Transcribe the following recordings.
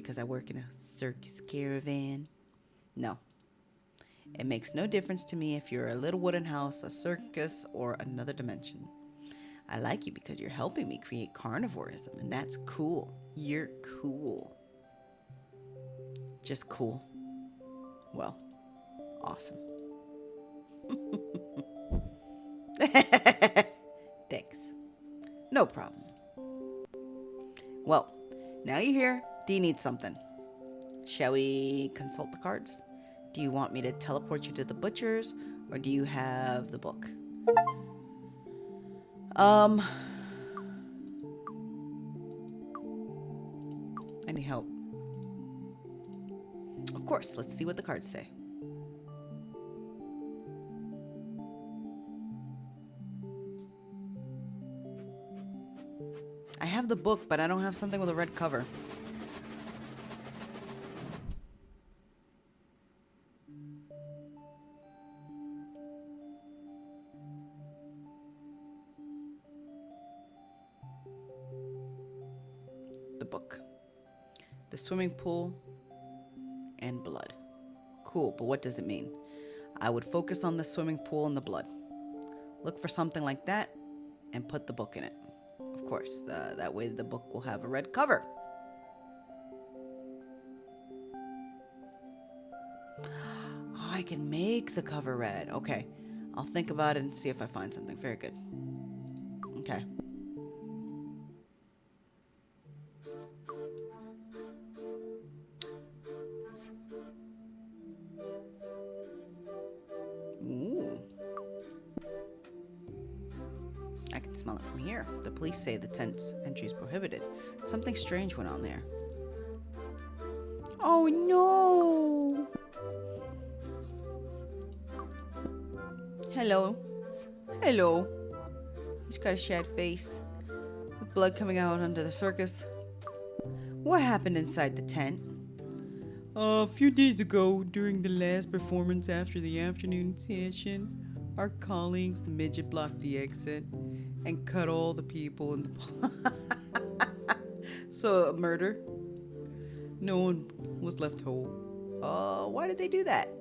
because I work in a circus caravan? No. It makes no difference to me if you're a little wooden house, a circus, or another dimension. I like you because you're helping me create carnivorism, and that's cool. You're cool. Just cool. Well, awesome. Thanks. No problem. Well, now you're here. Do you need something? Shall we consult the cards? Do you want me to teleport you to the butcher's, or do you have the book? Um, I need help. Of course, let's see what the cards say. I have the book, but I don't have something with a red cover. The book. The swimming pool and blood. Cool, but what does it mean? I would focus on the swimming pool and the blood. Look for something like that and put the book in it. Of course, that way the book will have a red cover. Oh, I can make the cover red. Okay. I'll think about it and see if I find something. Very good. Okay. Ooh. I can smell it from here. The police say the tent's entry is prohibited. Something strange went on there. Oh no! Hello. Hello. He's got a sad face, with blood coming out under the circus. What happened inside the tent? A few days ago, during the last performance after the afternoon session, our colleagues, the midget, blocked the exit and cut all the people in the... So, a murder? No one was left whole. Why did they do that?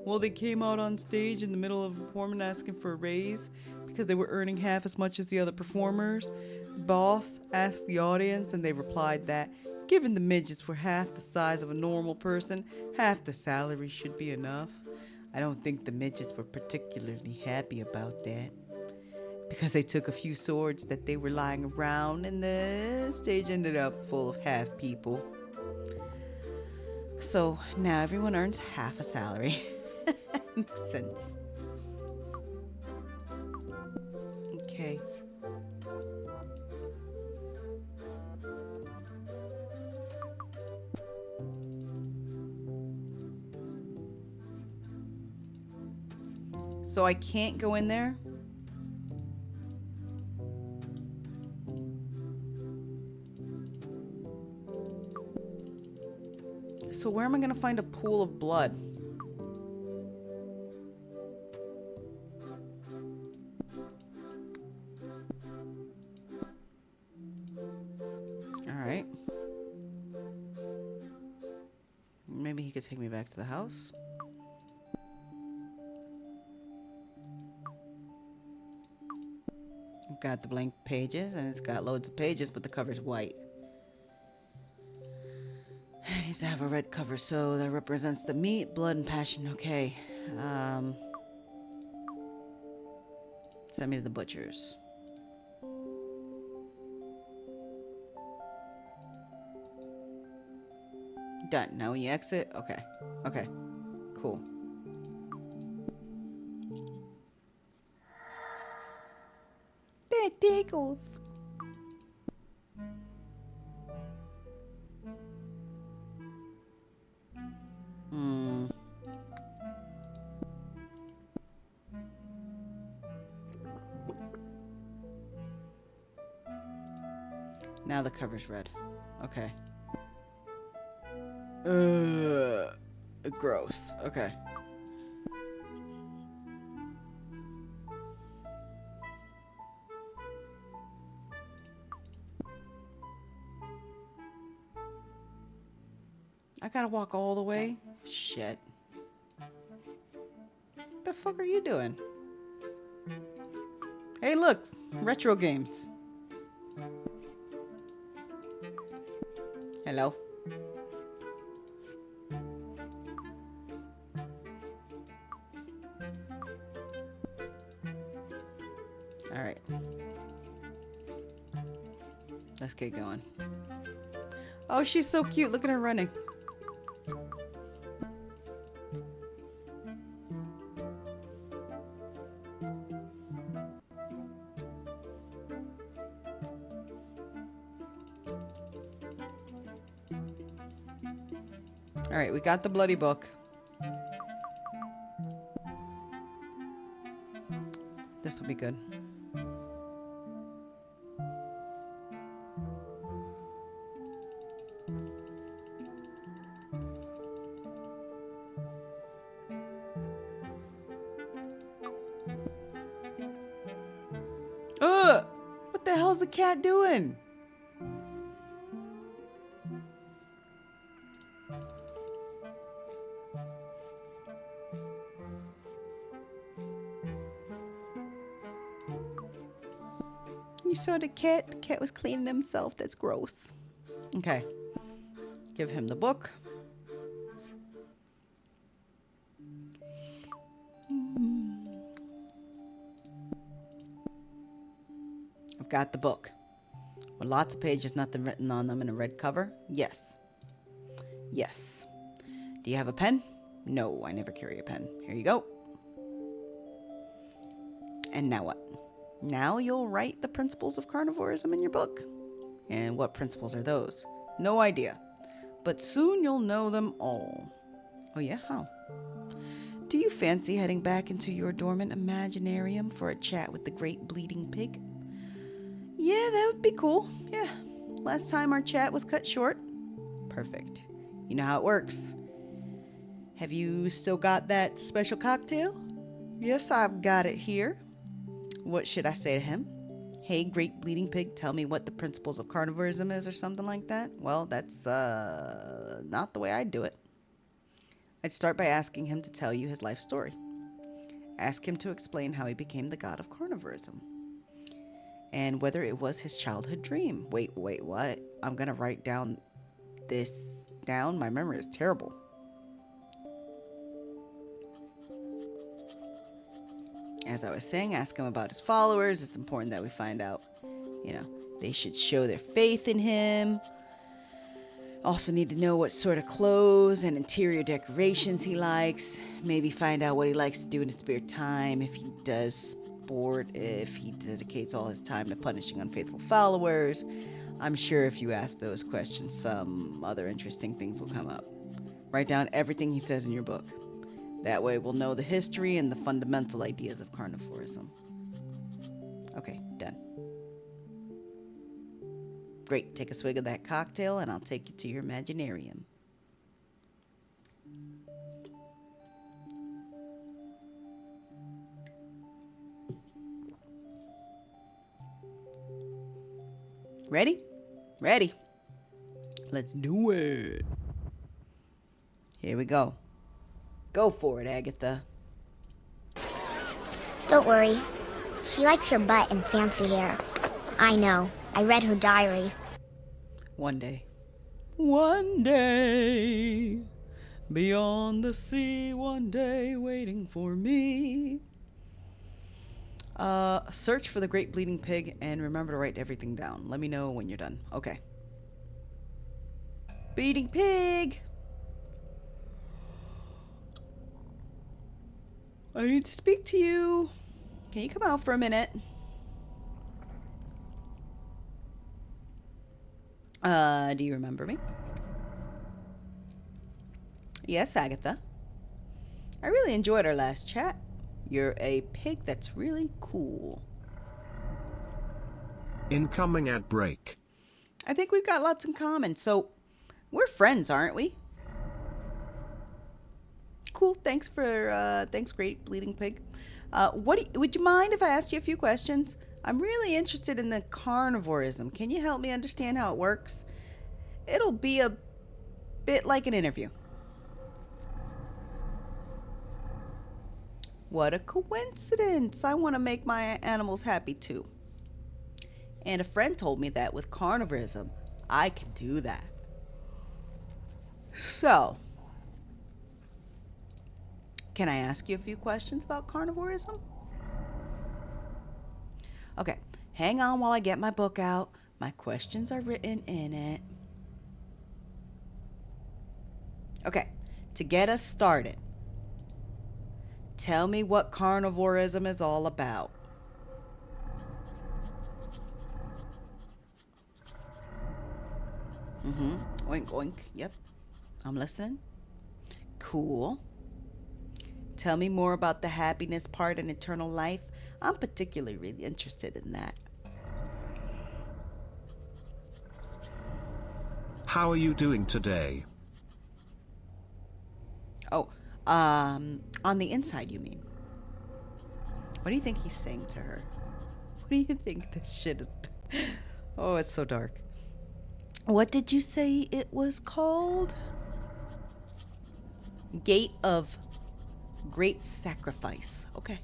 Well, they came out on stage in the middle of a performance asking for a raise because they were earning half as much as the other performers. The boss asked the audience, and they replied that, given the midgets were half the size of a normal person, half the salary should be enough. I don't think the midgets were particularly happy about that, because they took a few swords that they were lying around, and the stage ended up full of half people. So now everyone earns half a salary. Makes sense. Okay. So I can't go in there? So where am I going to find a pool of blood? Alright. Maybe he could take me back to the house? I've got the blank pages, and it's got loads of pages, but the cover's white. It needs to have a red cover, so that represents the meat, blood, and passion. Okay. Send me to the butcher's. Done. Now when you exit, okay. Okay. Cool. That tickles. Now the cover's red. Okay. Gross. Okay. I gotta walk all the way? Shit. What the fuck are you doing? Hey, look! Retro games. Hello? Alright. Let's get going. Oh, she's so cute. Look at her running. Alright, we got the bloody book. This will be good. Ugh! What the hell's the cat doing? You saw the cat? The cat was cleaning himself. That's gross. Okay. Give him the book. I've got the book. With lots of pages, nothing written on them, and a red cover? Yes. Yes. Do you have a pen? No, I never carry a pen. Here you go. And now what? Now you'll write the principles of carnivorism in your book. And what principles are those? No idea. But soon you'll know them all. Oh yeah? How? Do you fancy heading back into your dormant imaginarium for a chat with the great bleeding pig? Yeah, that would be cool. Yeah. Last time our chat was cut short. Perfect. You know how it works. Have you still got that special cocktail? Yes, I've got it here. What should I say to him? Hey, great bleeding pig, tell me what the principles of carnivorism is or something like that? Well, that's not the way I'd do it. I'd start by asking him to tell you his life story. Ask him to explain how he became the god of carnivorism. And whether it was his childhood dream. Wait, what? I'm going to write this down. My memory is terrible. As I was saying, ask him about his followers. It's important that we find out, they should show their faith in him. Also need to know what sort of clothes and interior decorations he likes. Maybe find out what he likes to do in his spare time, if he does sport, if he dedicates all his time to punishing unfaithful followers. I'm sure if you ask those questions, some other interesting things will come up. Write down everything he says in your book. That way we'll know the history and the fundamental ideas of carnivorism. Okay, done. Great, take a swig of that cocktail and I'll take you to your imaginarium. Ready? Ready. Let's do it. Here we go. Go for it, Agatha. Don't worry. She likes her butt and fancy hair. I know. I read her diary. One day. One day. Beyond the sea, one day waiting for me. Search for the great bleeding pig and remember to write everything down. Let me know when you're done. Okay. Bleeding pig! I need to speak to you. Can you come out for a minute? Do you remember me? Yes, Agatha. I really enjoyed our last chat. You're a pig that's really cool. Incoming ad break. I think we've got lots in common, so we're friends, aren't we? Cool. Thanks, great bleeding pig. Would you mind if I asked you a few questions? I'm really interested in the carnivorism. Can you help me understand how it works? It'll be a Bit like an interview. What a coincidence. I want to make my animals happy too. And a friend told me that with carnivorism, I can do that. So, can I ask you a few questions about carnivorism? Okay, hang on while I get my book out. My questions are written in it. Okay, to get us started, tell me what carnivorism is all about. Oink, oink. Yep, I'm listening. Cool. Tell me more about the happiness part and eternal life. I'm particularly really interested in that. How are you doing today? Oh, on the inside, you mean? What do you think he's saying to her? What do you think this shit is? Oh, it's so dark. What did you say it was called? Gate of Great Sacrifice. Okay.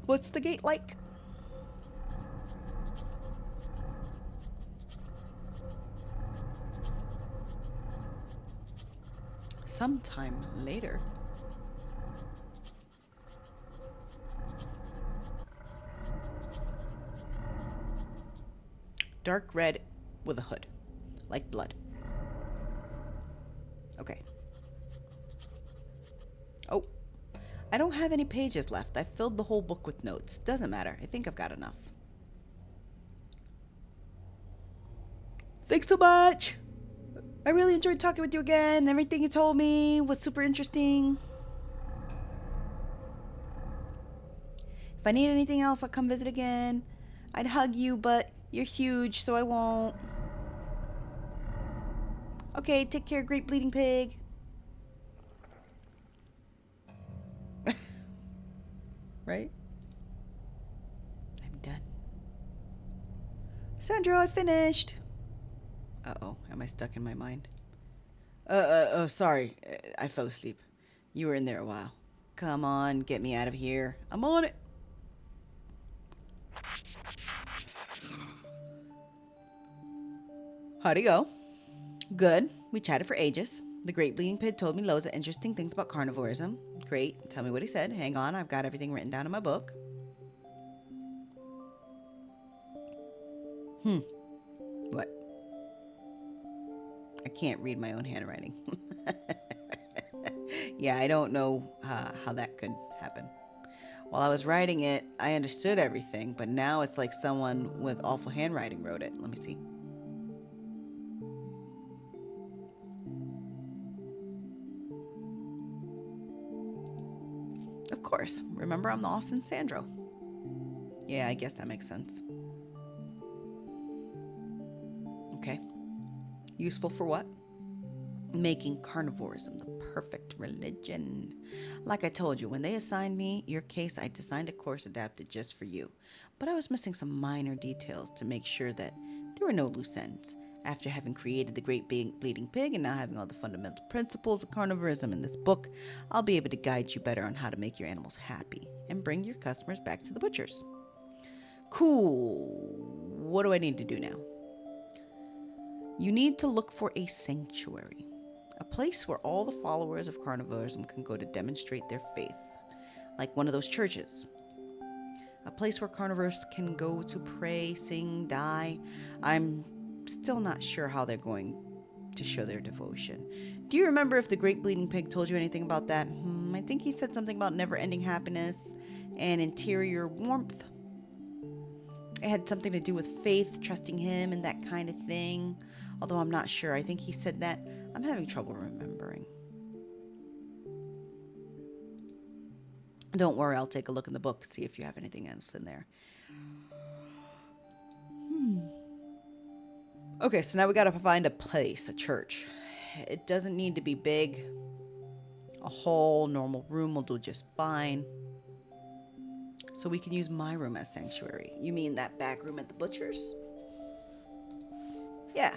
What's the gate like? Sometime later. Dark red with a hood. Like blood. Okay. Oh, I don't have any pages left. I filled the whole book with notes. Doesn't matter. I think I've got enough. Thanks so much. I really enjoyed talking with you again. Everything you told me was super interesting. If I need anything else, I'll come visit again. I'd hug you, but you're huge, so I won't. Okay, take care, great bleeding pig. Right? I'm done. Sandro, I finished. Uh-oh, am I stuck in my mind? Sorry. I fell asleep. You were in there a while. Come on, get me out of here. I'm on it. How'd it go? Good. We chatted for ages. The Great Bleeding Pig told me loads of interesting things about carnivorism. Great. Tell me what he said. Hang on, I've got everything written down in my book. What? I can't read my own handwriting. Yeah, I don't know how that could happen. While I was writing it, I understood everything, but now it's like someone with awful handwriting wrote it. Let me see. Of course. Remember, I'm the Austin Sandro. Yeah, I guess that makes sense. Okay. Useful for what? Making carnivorism the perfect religion. Like I told you, when they assigned me your case, I designed a course adapted just for you. But I was missing some minor details to make sure that there were no loose ends. After having created the Great Bleeding Pig and now having all the fundamental principles of carnivorism in this book, I'll be able to guide you better on how to make your animals happy and bring your customers back to the butchers. Cool. What do I need to do now? You need to look for a sanctuary. A place where all the followers of carnivorism can go to demonstrate their faith. Like one of those churches. A place where carnivores can go to pray, sing, die. I'm still not sure how they're going to show their devotion. Do you remember if the Great Bleeding Pig told you anything about that? I think he said something about never-ending happiness and interior warmth. It had something to do with faith, trusting him, and that kind of thing. Although I'm not sure. I think he said that. I'm having trouble remembering. Don't worry, I'll take a look in the book, see if you have anything else in there. Okay, so now we gotta find a place, a church. It doesn't need to be big. A whole normal room will do just fine. So we can use my room as sanctuary. You mean that back room at the butcher's? Yeah.